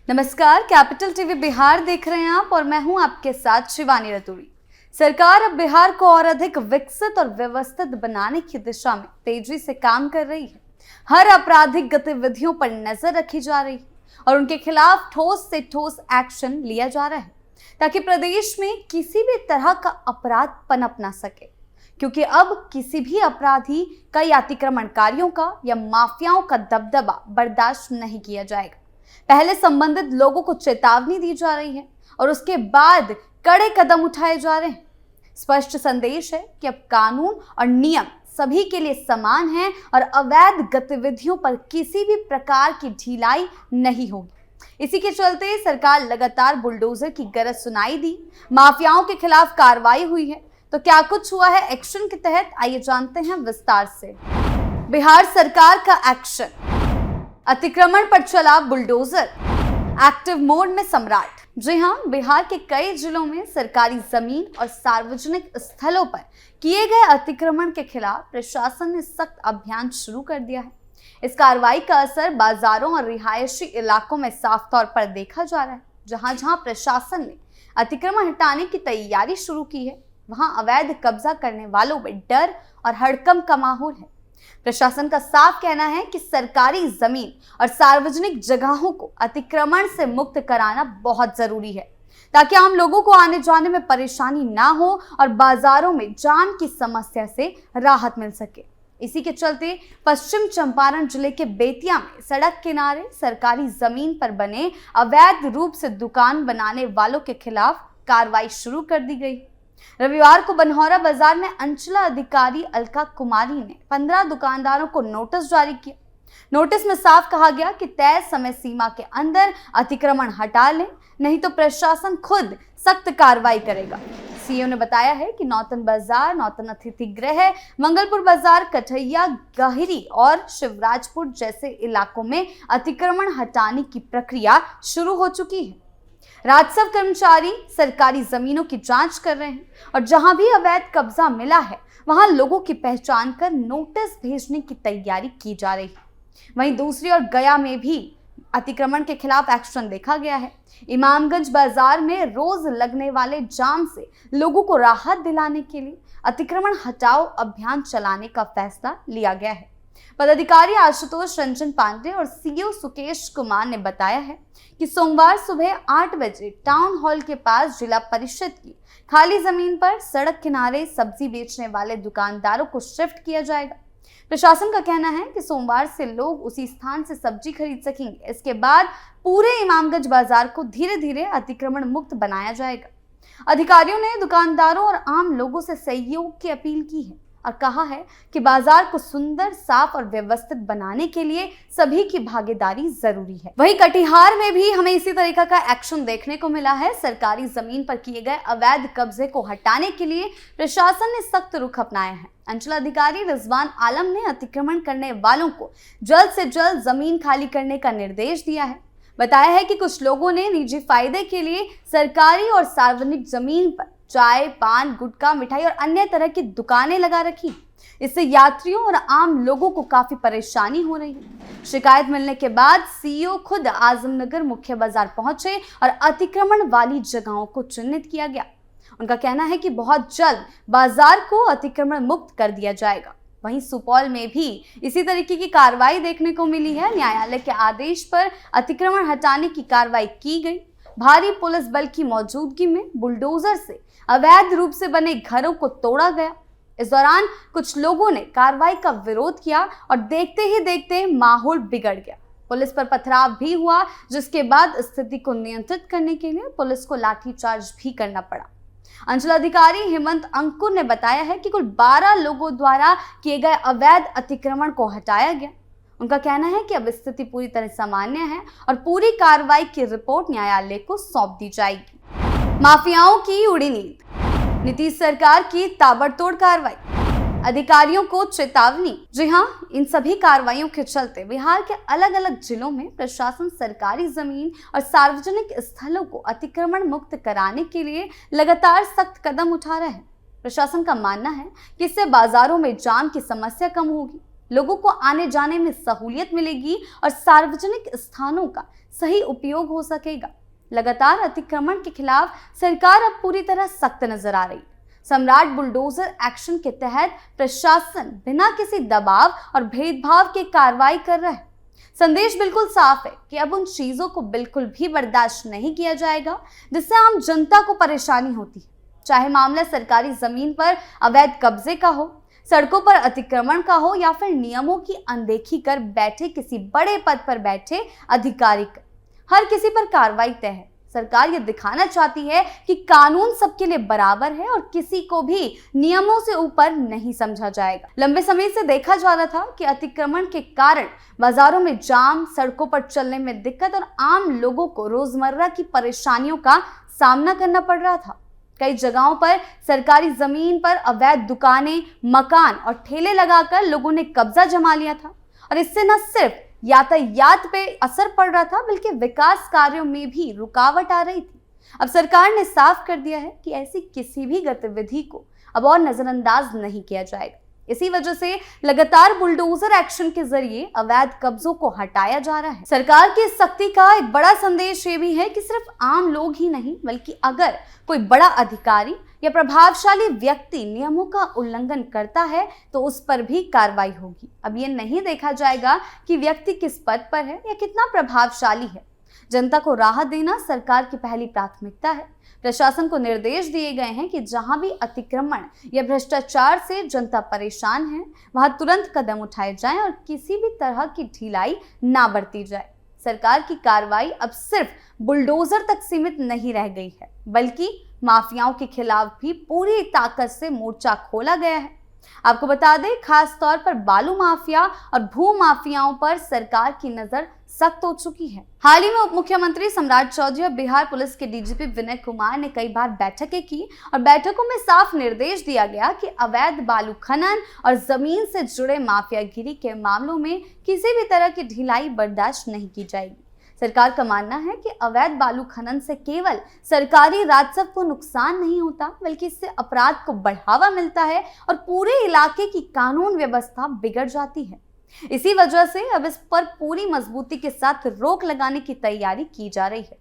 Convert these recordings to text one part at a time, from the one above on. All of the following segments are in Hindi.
नमस्कार, कैपिटल टीवी बिहार देख रहे हैं आप और मैं हूं आपके साथ शिवानी रतूड़ी। सरकार अब बिहार को और अधिक विकसित और व्यवस्थित बनाने की दिशा में तेजी से काम कर रही है। हर आपराधिक गतिविधियों पर नजर रखी जा रही है और उनके खिलाफ ठोस से ठोस एक्शन लिया जा रहा है ताकि प्रदेश में किसी भी तरह का अपराध पनप ना सके, क्योंकि अब किसी भी अपराधी का या अतिक्रमणकारियों का या माफियाओं का दबदबा बर्दाश्त नहीं किया जाएगा। पहले संबंधित लोगों को चेतावनी दी जा रही है और उसके बाद कड़े कदम उठाए जा रहे हैं। स्पष्ट संदेश है कि अब कानून और नियम सभी के लिए समान हैं और अवैध गतिविधियों पर किसी भी प्रकार की ढिलाई नहीं होगी। इसी के चलते सरकार लगातार बुलडोजर की गरज सुनाई दी, माफियाओं के खिलाफ कार्रवाई हुई है। तो क्या कुछ हुआ है एक्शन के तहत, आइए जानते हैं विस्तार से। बिहार सरकार का एक्शन, अतिक्रमण पर चला बुलडोजर, एक्टिव मोड में सम्राट। जी हां, बिहार के कई जिलों में सरकारी जमीन और सार्वजनिक स्थलों पर किए गए अतिक्रमण के खिलाफ प्रशासन ने सख्त अभियान शुरू कर दिया है। इस कार्रवाई का असर बाजारों और रिहायशी इलाकों में साफ तौर पर देखा जा रहा है। जहां जहां प्रशासन ने अतिक्रमण हटाने की तैयारी शुरू की है, वहां अवैध कब्जा करने वालों में डर और हड़कंप का माहौल है। प्रशासन का साफ कहना है कि सरकारी जमीन और सार्वजनिक जगहों को अतिक्रमण से मुक्त कराना बहुत जरूरी है ताकि आम लोगों को आने जाने में परेशानी ना हो और बाजारों में जाम की समस्या से राहत मिल सके। इसी के चलते पश्चिम चंपारण जिले के बेतिया में सड़क किनारे सरकारी जमीन पर बने अवैध रूप से दुकान बनाने वालों के खिलाफ कार्रवाई शुरू कर दी गई। रविवार को बनहौरा बाजार में अंचला अधिकारी अलका कुमारी ने 15 दुकानदारों को नोटिस जारी किया। नोटिस में साफ कहा गया कि तय समय सीमा के अंदर अतिक्रमण हटा लें, नहीं तो प्रशासन खुद सख्त कार्रवाई करेगा। सीओ ने बताया है कि नौतन बाजार, नौतन अतिथि गृह, मंगलपुर बाजार, कठैया, गहरी और शिवराजपुर जैसे इलाकों में अतिक्रमण हटाने की प्रक्रिया शुरू हो चुकी है। राजस्व कर्मचारी सरकारी जमीनों की जांच कर रहे हैं और जहां भी अवैध कब्जा मिला है वहां लोगों की पहचान कर नोटिस भेजने की तैयारी की जा रही है। वहीं दूसरी ओर गया में भी अतिक्रमण के खिलाफ एक्शन देखा गया है। इमामगंज बाजार में रोज लगने वाले जाम से लोगों को राहत दिलाने के लिए अतिक्रमण हटाओ अभियान चलाने का फैसला लिया गया है। पदाधिकारी आशुतोष रंजन पांडे और सीओ सुकेश कुमार ने बताया है कि सोमवार सुबह 8 बजे टाउन हॉल के पास जिला परिषद की खाली जमीन पर सड़क किनारे सब्जी बेचने वाले दुकानदारों को शिफ्ट किया जाएगा। प्रशासन का कहना है कि सोमवार से लोग उसी स्थान से सब्जी खरीद सकेंगे। इसके बाद पूरे इमामगंज बाजार को धीरे धीरे अतिक्रमण मुक्त बनाया जाएगा। अधिकारियों ने दुकानदारों और आम लोगों से सहयोग की अपील की है और कहा है कि बाजार को सुंदर, साफ और व्यवस्थित बनाने के लिए सभी की भागीदारी जरूरी है। वहीं कटिहार में भी हमें इसी तरीका का एक्शन देखने को मिला है। सरकारी जमीन पर किए गए अवैध कब्जे को हटाने के लिए प्रशासन ने सख्त रुख अपनाया है। अंचलाधिकारी रिजवान आलम ने अतिक्रमण करने वालों को जल्द से जल्द जमीन खाली करने का निर्देश दिया है। बताया है कि कुछ लोगों ने निजी फायदे के लिए सरकारी और सार्वजनिक जमीन पर चाय, पान, गुटखा, मिठाई और अन्य तरह की दुकानें लगा रखी। इससे यात्रियों और आम लोगों को काफी परेशानी हो रही है। शिकायत मिलने के बाद सीईओ खुद आजमनगर मुख्य बाजार पहुंचे और अतिक्रमण वाली जगहों को चिन्हित किया गया। उनका कहना है कि बहुत जल्द बाजार को अतिक्रमण मुक्त कर दिया जाएगा। वहीं सुपौल में भी इसी तरीके की कार्रवाई देखने को मिली है। न्यायालय के आदेश पर अतिक्रमण हटाने की कार्रवाई की गई। भारी पुलिस बल की मौजूदगी में बुलडोजर से अवैध रूप से बने घरों को तोड़ा गया। इस दौरान कुछ लोगों ने कार्रवाई का विरोध किया और देखते ही देखते माहौल बिगड़ गया। पुलिस पर पथराव भी हुआ, जिसके बाद स्थिति को नियंत्रित करने के लिए पुलिस को लाठीचार्ज भी करना पड़ा। अंचलाधिकारी हेमंत अंकुर ने बताया है कि कुल 12 लोगों द्वारा किए गए अवैध अतिक्रमण को हटाया गया। उनका कहना है कि अब स्थिति पूरी तरह सामान्य है और पूरी कार्रवाई की रिपोर्ट न्यायालय को सौंप दी जाएगी। माफियाओं की उड़ी नींद, नीतीश सरकार की ताबड़तोड़ कार्रवाई, अधिकारियों को चेतावनी। जी हां, इन सभी कार्रवाइयों के चलते बिहार के अलग अलग जिलों में प्रशासन सरकारी जमीन और सार्वजनिक स्थलों को अतिक्रमण मुक्त कराने के लिए लगातार सख्त कदम उठा रहा है। प्रशासन का मानना है कि इससे बाजारों में जाम की समस्या कम होगी लोगों को आने जाने में सहूलियत मिलेगी और सार्वजनिक स्थानों का सही उपयोग हो सकेगा। लगातार अतिक्रमण के खिलाफ सरकार अब पूरी तरह सख्त नजर आ रही है। सम्राट बुलडोजर एक्शन के तहत प्रशासन बिना किसी दबाव और भेदभाव के कार्रवाई कर रहा है। संदेश बिल्कुल साफ है कि अब उन चीजों को बिल्कुल भी बर्दाश्त नहीं किया जाएगा जिससे आम जनता को परेशानी होती है, चाहे मामला सरकारी जमीन पर अवैध कब्जे का हो, सड़कों पर अतिक्रमण का हो या फिर नियमों की अनदेखी कर बैठे किसी बड़े पद पर बैठे अधिकारी का। हर किसी पर कार्रवाई तय है। सरकार ये दिखाना चाहती है कि कानून सबके लिए बराबर है और किसी को भी नियमों से ऊपर नहीं समझा जाएगा। लंबे समय से देखा जा रहा था कि अतिक्रमण के कारण बाजारों में जाम, सड़कों पर चलने में दिक्कत और आम लोगों को रोजमर्रा की परेशानियों का सामना करना पड़ रहा था। कई जगहों पर सरकारी जमीन पर अवैध दुकानें, मकान और ठेले लगाकर लोगों ने कब्जा जमा लिया था और इससे न सिर्फ यातायात पे असर पड़ रहा था बल्कि विकास कार्यों में भी रुकावट आ रही थी। अब सरकार ने साफ कर दिया है कि ऐसी किसी भी गतिविधि को अब और नजरअंदाज नहीं किया जाएगा। इसी वजह से लगातार बुलडोजर एक्शन के जरिए अवैध कब्जों को हटाया जा रहा है। सरकार की सख्ती का एक बड़ा संदेश ये भी है कि सिर्फ आम लोग ही नहीं बल्कि अगर कोई बड़ा अधिकारी या प्रभावशाली व्यक्ति नियमों का उल्लंघन करता है तो उस पर भी कार्रवाई होगी। अब ये नहीं देखा जाएगा कि व्यक्ति किस पद पर है या कितना प्रभावशाली है। जनता को राहत देना सरकार की पहली प्राथमिकता है। प्रशासन को निर्देश दिए गए हैं कि जहां भी अतिक्रमण या भ्रष्टाचार से जनता परेशान है वहां तुरंत कदम उठाए जाएं और किसी भी तरह की ढिलाई ना बरती जाए। सरकार की कार्रवाई अब सिर्फ बुलडोजर तक सीमित नहीं रह गई है बल्कि माफियाओं के खिलाफ भी पूरी ताकत से मोर्चा खोला गया है। आपको बता दें, खास तौर पर बालू माफिया और भू माफियाओं पर सरकार की नजर सख्त हो चुकी है। हाल ही में उप मुख्यमंत्री सम्राट चौधरी और बिहार पुलिस के डीजीपी विनय कुमार ने कई बार बैठकें की और बैठकों में साफ निर्देश दिया गया कि अवैध बालू खनन और जमीन से जुड़े माफियागिरी के मामलों में किसी भी तरह की ढिलाई बर्दाश्त नहीं की जाएगी। सरकार का मानना है कि अवैध बालू खनन से केवल सरकारी राजस्व को नुकसान नहीं होता बल्कि इससे अपराध को बढ़ावा मिलता है और पूरे इलाके की कानून व्यवस्था बिगड़ जाती है। इसी वजह से अब इस पर पूरी मजबूती के साथ रोक लगाने की तैयारी की जा रही है।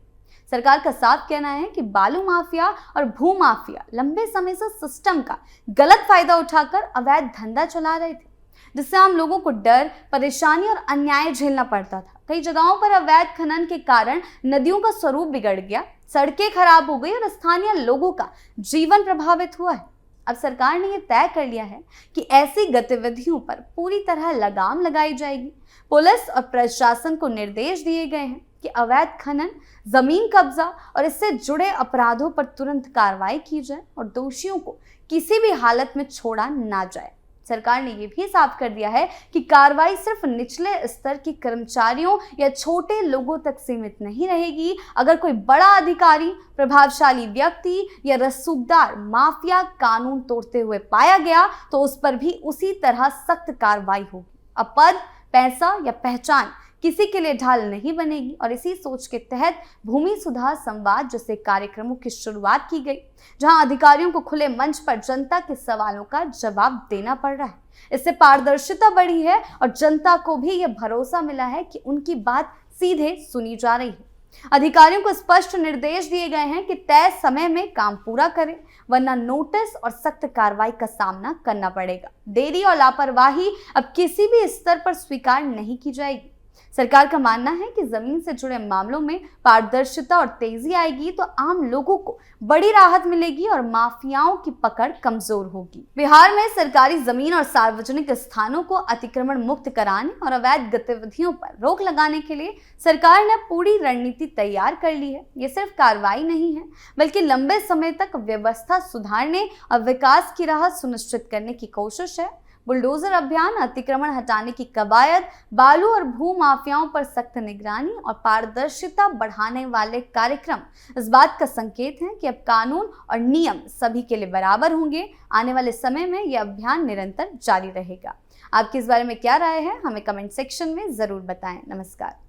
सरकार का साफ कहना है कि बालू माफिया और भू माफिया लंबे समय से सिस्टम का गलत फायदा उठाकर अवैध धंधा चला रहे थे, जिससे आम लोगों को डर, परेशानी और अन्याय झेलना पड़ता था। कई जगहों पर अवैध खनन के कारण नदियों का स्वरूप बिगड़ गया, सड़कें खराब हो गई और स्थानीय लोगों का जीवन प्रभावित हुआ है। अब सरकार ने यह तय कर लिया है कि ऐसी गतिविधियों पर पूरी तरह लगाम लगाई जाएगी। पुलिस और प्रशासन को निर्देश दिए गए हैं कि अवैध खनन, जमीन कब्जा और इससे जुड़े अपराधों पर तुरंत कार्रवाई की जाए और दोषियों को किसी भी हालत में छोड़ा ना जाए। सरकार ने यह भी साफ कर दिया है कि कार्रवाई सिर्फ निचले स्तर के कर्मचारियों या छोटे लोगों तक सीमित नहीं रहेगी। अगर कोई बड़ा अधिकारी, प्रभावशाली व्यक्ति या रसूखदार माफिया कानून तोड़ते हुए पाया गया तो उस पर भी उसी तरह सख्त कार्रवाई होगी। अब पद, पैसा या पहचान किसी के लिए ढाल नहीं बनेगी और इसी सोच के तहत भूमि सुधार संवाद जैसे कार्यक्रमों की शुरुआत की गई, जहां अधिकारियों को खुले मंच पर जनता के सवालों का जवाब देना पड़ रहा है। इससे पारदर्शिता बढ़ी है और जनता को भी यह भरोसा मिला है कि उनकी बात सीधे सुनी जा रही है। अधिकारियों को स्पष्ट निर्देश दिए गए हैं कि तय समय में काम पूरा करें, वरना नोटिस और सख्त कार्रवाई का सामना करना पड़ेगा। देरी और लापरवाही अब किसी भी स्तर पर स्वीकार नहीं की जाएगी। सरकार का मानना है कि जमीन से जुड़े मामलों में पारदर्शिता और तेजी आएगी तो आम लोगों को बड़ी राहत मिलेगी और माफियाओं की पकड़ कमजोर होगी। बिहार में सरकारी जमीन और सार्वजनिक स्थानों को अतिक्रमण मुक्त कराने और अवैध गतिविधियों पर रोक लगाने के लिए सरकार ने पूरी रणनीति तैयार कर ली है। ये सिर्फ कार्रवाई नहीं है बल्कि लंबे समय तक व्यवस्था सुधारने और विकास की राह सुनिश्चित करने की कोशिश है। बुलडोजर अभियान, अतिक्रमण हटाने की कवायद, बालू और भू माफियाओं पर सख्त निगरानी और पारदर्शिता बढ़ाने वाले कार्यक्रम इस बात का संकेत है कि अब कानून और नियम सभी के लिए बराबर होंगे। आने वाले समय में यह अभियान निरंतर जारी रहेगा। आपकी इस बारे में क्या राय है, हमें कमेंट सेक्शन में जरूर बताएं। नमस्कार।